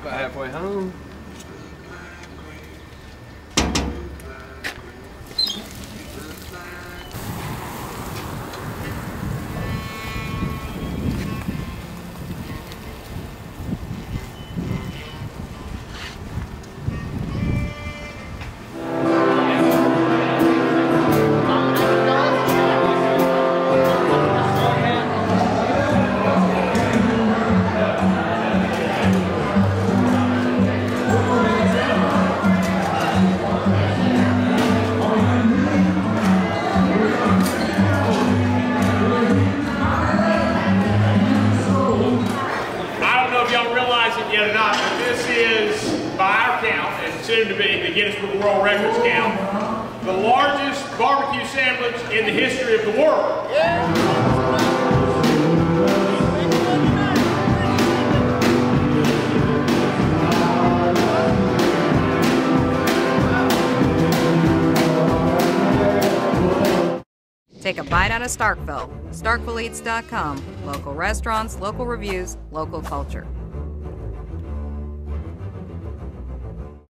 About halfway home. Yet or not, but this is, by our count, and soon to be, the Guinness Book of World Records count, the largest barbecue sandwich in the history of the world. Take a bite out of Starkville. StarkvilleEats.com. Local restaurants, local reviews, local culture.